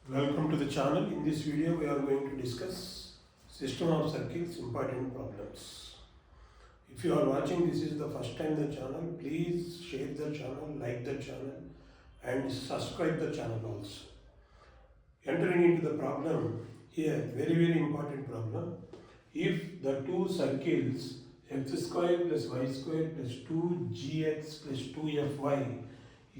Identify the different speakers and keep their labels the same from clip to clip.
Speaker 1: Welcome to the channel. In this video we are going to discuss system of circles important problems. If you are watching this is the first time the channel, please share the channel, like the channel and subscribe the channel also. Entering into the problem here, very important problem. If the two circles x square plus y square plus 2gx plus 2fy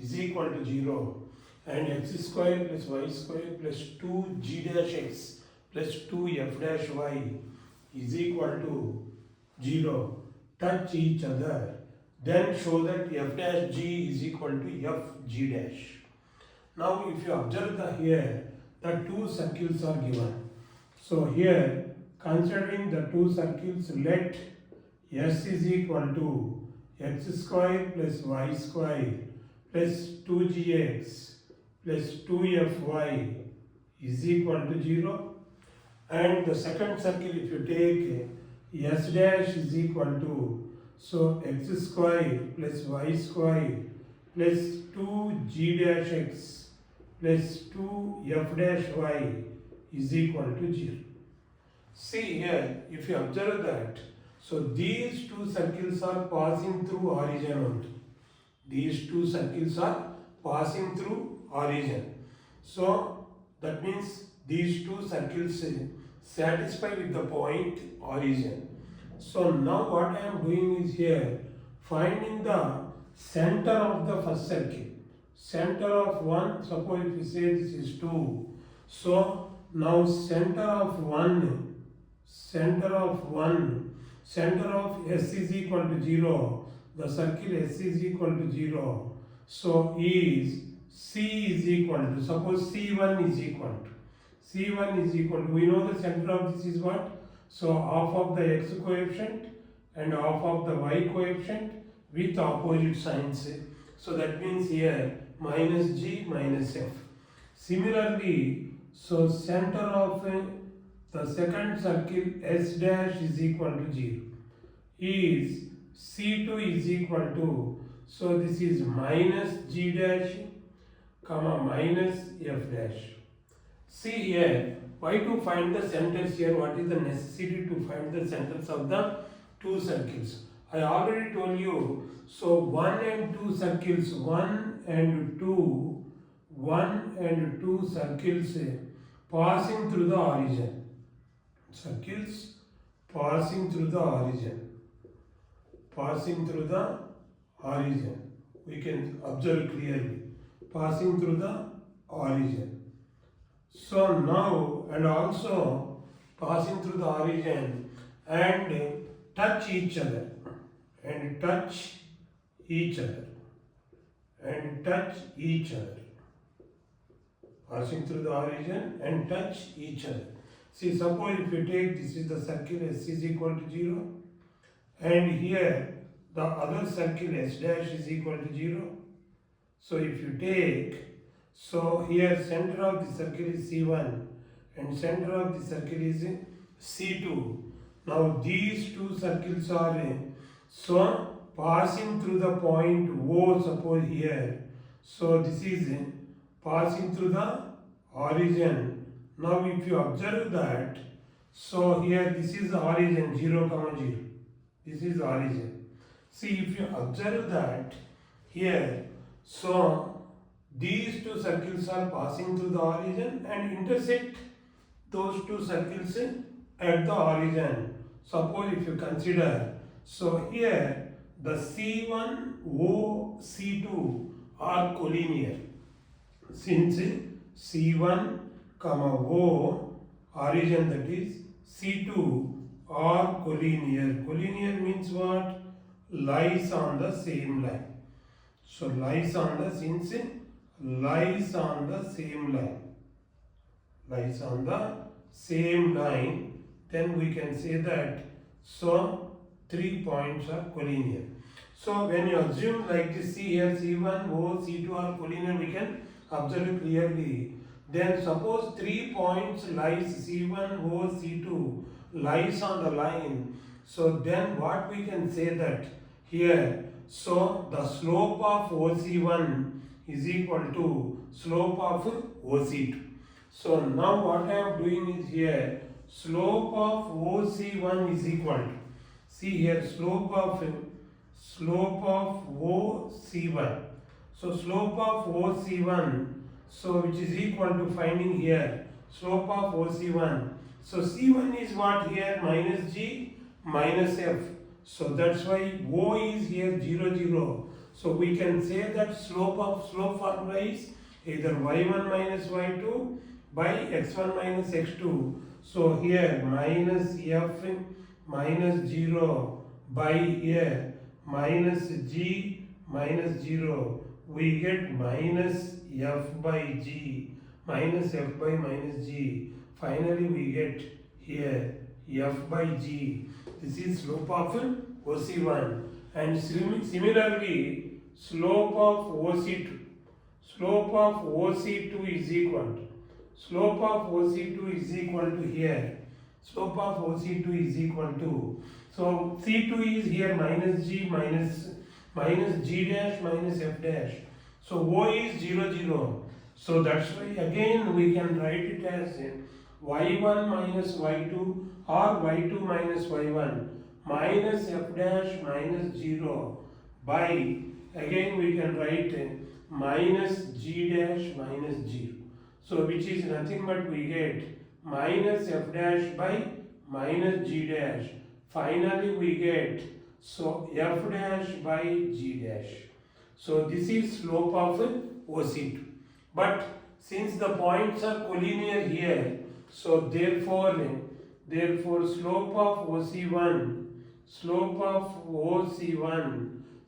Speaker 1: is equal to 0 and x square plus y square plus 2g dash x plus 2f dash y is equal to 0 touch each other, then show that f dash g is equal to f g dash. Now if you observe here, the two circles are given. So here, considering the two circles, let s is equal to x square plus y square plus 2gx plus 2fy is equal to 0. And the second circle, if you take s dash is equal to, so x square plus y square plus 2g dash x plus 2f dash y is equal to 0. See here, if you observe that, so these two circles are passing through origin only. These two circles are passing through origin. So that means these two circles satisfy with the point origin. So now what I am doing is here, finding the center of the first circle. Center of 1, suppose if we say this is 2. So now center of s is equal to 0. The circle s is equal to 0. So is C is equal to, suppose C1 is equal to, we know the center of this is what? So half of the x coefficient and half of the y coefficient with opposite signs. So that means here minus g minus f. Similarly, so center of the second circle s dash is equal to 0 is C2 is equal to, so this is minus g dash comma minus f dash. See here, why to find the centers here? What is the necessity to find the centers of the two circles? I already told you, so 1 and 2 circles, 1 and 2 circles passing through the origin. Circles passing through the origin. We can observe clearly. Passing through the origin. So now, and also passing through the origin and touch each other. Passing through the origin and touch each other. See, suppose if you take this is the circle s is equal to 0 and here the other circle s dash is equal to 0. So if you take, so here center of the circle is C1 and center of the circle is C2. Now these two circles are so passing through the point O, suppose here. So this is passing through the origin. Now if you observe that, so here this is the origin 0, 0. This is origin. See, if you observe that here, so these two circles are passing through the origin and intersect those two circles at the origin. Suppose if you consider, so here the C1, O, C2 are collinear. Since C1, O, origin that is C2 are collinear. Collinear means what? Lies on the same line. So lies on the same line, then we can say that so 3 points are collinear. So when you assume like this, see here C1, O, C2 are collinear, we can observe it clearly. Then suppose 3 points lies C1, O, C2 lies on the line. So then what we can say that here, so the slope of OC1 is equal to slope of OC2. So now what I am doing is here, slope of OC1 is equal to, see here, slope of OC1. So slope of OC1, so which is equal to finding here, slope of OC1. So C1 is what here, minus G minus F. So that's why O is here 0, 0. So we can say that slope formula is either y1 minus y2 by x1 minus x2. So here minus f minus 0 by here minus g minus 0. We get minus f by g, minus f by minus g. Finally we get here f by g. This is slope of OC1. And similarly, slope of OC2. Slope of OC2 is equal to, slope of OC2 is equal to here. Slope of OC2 is equal to, so C2 is here minus G minus G dash minus F dash. So O is 0, 0. So that's why again we can write it as y1 minus y2 or y2 minus y1 minus f dash minus 0 by, again we can write minus g dash minus 0. So which is nothing but we get minus f dash by minus g dash. Finally we get, so f dash by g dash. So this is slope of OC2. But since the points are collinear here, so therefore slope of OC1,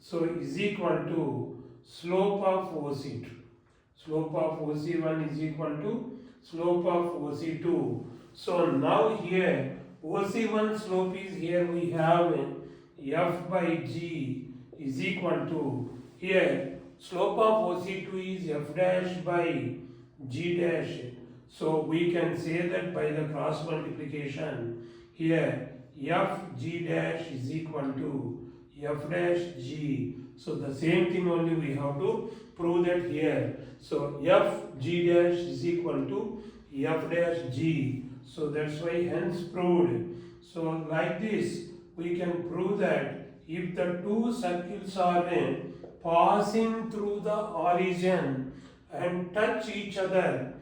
Speaker 1: so is equal to slope of OC2. Slope of OC1 is equal to slope of OC2. So now here OC1 slope is here, we have f by g is equal to, here slope of OC2 is f dash by g dash. So we can say that by the cross multiplication, here f g dash is equal to f dash g. So the same thing only we have to prove that here. So f g dash is equal to f dash g. So that's why hence proved. So like this we can prove that if the two circles are passing through the origin and touch each other,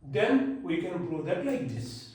Speaker 1: then we can prove that like this.